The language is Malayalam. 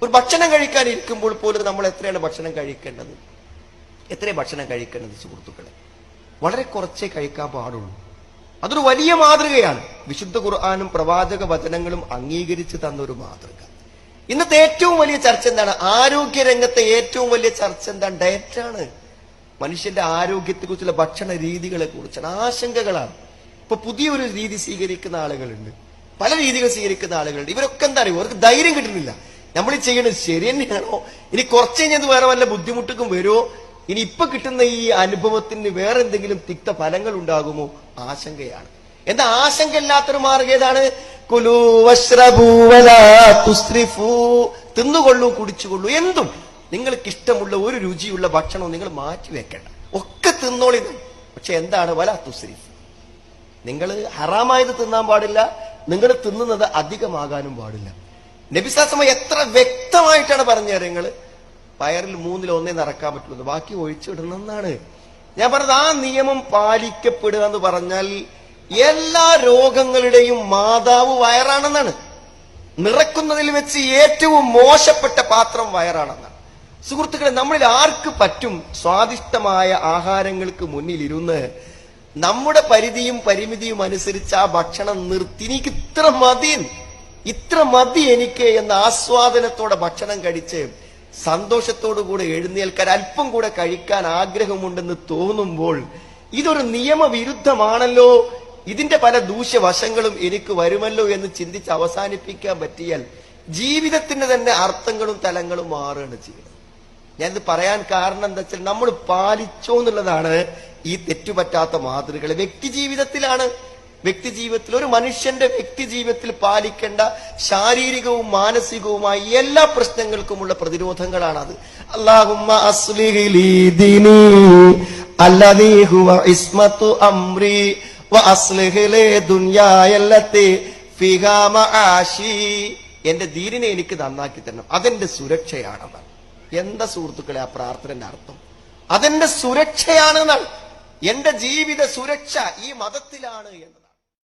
ഒരു ഭക്ഷണം കഴിക്കാൻ ഇരിക്കുമ്പോൾ പോലും നമ്മൾ എത്രയാണ് ഭക്ഷണം കഴിക്കേണ്ടത്? സുഹൃത്തുക്കളെ? വളരെ കുറച്ചേ കഴിക്കാൻ പാടുള്ളൂ. അതൊരു വലിയ മാതൃകയാണ്. വിശുദ്ധ ഖുർആനും പ്രവാചക വചനങ്ങളും അംഗീകരിച്ച് തന്നൊരു മാതൃക. ഇന്നത്തെ ഏറ്റവും വലിയ ചർച്ച എന്താണ്? ആരോഗ്യ രംഗത്തെ ഏറ്റവും വലിയ ചർച്ച എന്താണ്? ഡയറ്റാണ്. മനുഷ്യന്റെ ആരോഗ്യത്തെ കുറിച്ചുള്ള ഭക്ഷണ രീതികളെ കുറിച്ചാണ്. ആശങ്കകളാണ്. ഇപ്പൊ പുതിയൊരു രീതി സ്വീകരിക്കുന്ന ആളുകളുണ്ട്, പല രീതികൾ സ്വീകരിക്കുന്ന ആളുകളുണ്ട്. ഇവരൊക്കെ എന്താ അറിയുമോ? അവർക്ക് ധൈര്യം കിട്ടുന്നില്ല. നമ്മൾ ഈ ചെയ്യുന്നത് ശരി തന്നെയാണോ? ഇനി കുറച്ച് കഴിഞ്ഞത് വേറെ വല്ല ബുദ്ധിമുട്ടും വരുമോ? ഇനി ഇപ്പൊ കിട്ടുന്ന ഈ അനുഭവത്തിന് വേറെ എന്തെങ്കിലും തിക്ത ഫലങ്ങൾ ഉണ്ടാകുമോ? ആശങ്കയാണ്. എന്താ ആശങ്ക ഇല്ലാത്തൊരു മാർഗം ഏതാണ്? കുലൂ വശ്റബൂ വലാ തുസ്രിഫൂ. തിന്നുകൊള്ളൂ, കുടിച്ചുകൊള്ളൂ. എന്തും നിങ്ങൾക്ക് ഇഷ്ടമുള്ള ഒരു രുചിയുള്ള ഭക്ഷണവും നിങ്ങൾ മാറ്റി വെക്കേണ്ട, ഒക്കെ തിന്നോളി. പക്ഷെ എന്താണ്? വലാ തുസ്രിഫ്. നിങ്ങൾ ഹറാമായത് തിന്നാൻ പാടില്ല, നിങ്ങൾ തിന്നുന്നത് അധികമാകാനും പാടില്ല. നബി സല്ലല്ലാഹു അലൈഹി വസല്ലം എത്ര വ്യക്തമായിട്ടാണ് പറഞ്ഞു തരാം. നിങ്ങൾ വയറിൽ 1/3 നിറക്കാൻ പറ്റുള്ളൂ, ബാക്കി ഒഴിച്ചിടണം എന്നാണ് ഞാൻ പറഞ്ഞത്. ആ നിയമം പാലിക്കപ്പെടുക എന്ന് പറഞ്ഞാൽ എല്ലാ രോഗങ്ങളുടെയും മാതാവ് വയറാണെന്നാണ്. നിറക്കുന്നതിൽ വെച്ച് ഏറ്റവും മോശപ്പെട്ട പാത്രം വയറാണെന്നാണ്. സുഹൃത്തുക്കളെ, നമ്മളിൽ ആർക്ക് പറ്റും സ്വാദിഷ്ടമായ ആഹാരങ്ങൾക്ക് മുന്നിൽ ഇരുന്ന് നമ്മുടെ പരിധിയും പരിമിതിയും അനുസരിച്ച് ആ ഭക്ഷണം നിർത്തി എനിക്ക് ഇത്ര മതി എനിക്ക് എന്ന ആസ്വാദനത്തോടെ ഭക്ഷണം കഴിച്ച് സന്തോഷത്തോടുകൂടെ എഴുന്നേൽക്കാൻ, അല്പം കൂടെ കഴിക്കാൻ ആഗ്രഹമുണ്ടെന്ന് തോന്നുമ്പോൾ ഇതൊരു നിയമവിരുദ്ധമാണല്ലോ, ഇതിന്റെ പല ദൂഷ്യവശങ്ങളും എനിക്ക് വരുമല്ലോ എന്ന് ചിന്തിച്ച് അവസാനിപ്പിക്കാൻ പറ്റിയാൽ ജീവിതത്തിന്റെ തന്നെ അർത്ഥങ്ങളും തലങ്ങളും മാറുകയാണ് ചെയ്യുന്നത്. ഞാനിത് പറയാൻ കാരണം എന്താ വെച്ചാൽ നമ്മൾ പാലിച്ചോ എന്നുള്ളതാണ് ഈ തെറ്റുപറ്റാത്ത മാതൃകകൾ. വ്യക്തിജീവിതത്തിൽ ഒരു മനുഷ്യന്റെ വ്യക്തിജീവിതത്തിൽ പാലിക്കേണ്ട ശാരീരികവും മാനസികവുമായ എല്ലാ പ്രശ്നങ്ങൾക്കുമുള്ള പ്രതിരോധങ്ങളാണ് അത്. അല്ലാഹുമ്മ അസ്ലിഹ് ലീ ദീനി അല്ലദീ ഹുവ ഇസ്മതു അംരി വ അസ്ലിഹ് ലീ ദുനിയായ അല്ലതി ഫിഹാ മആശി. എന്റെ ദീനിനെ എനിക്ക് നന്നാക്കി തരണം, അതെന്റെ സുരക്ഷയാണെന്നാണ്. എന്താ സുഹൃത്തുക്കളെ ആ പ്രാർത്ഥനയുടെ അർത്ഥം? അതെന്റെ സുരക്ഷയാണെന്നാണ്. എന്റെ ജീവിത സുരക്ഷ ഈ മതത്തിലാണ് എന്നതാണ്.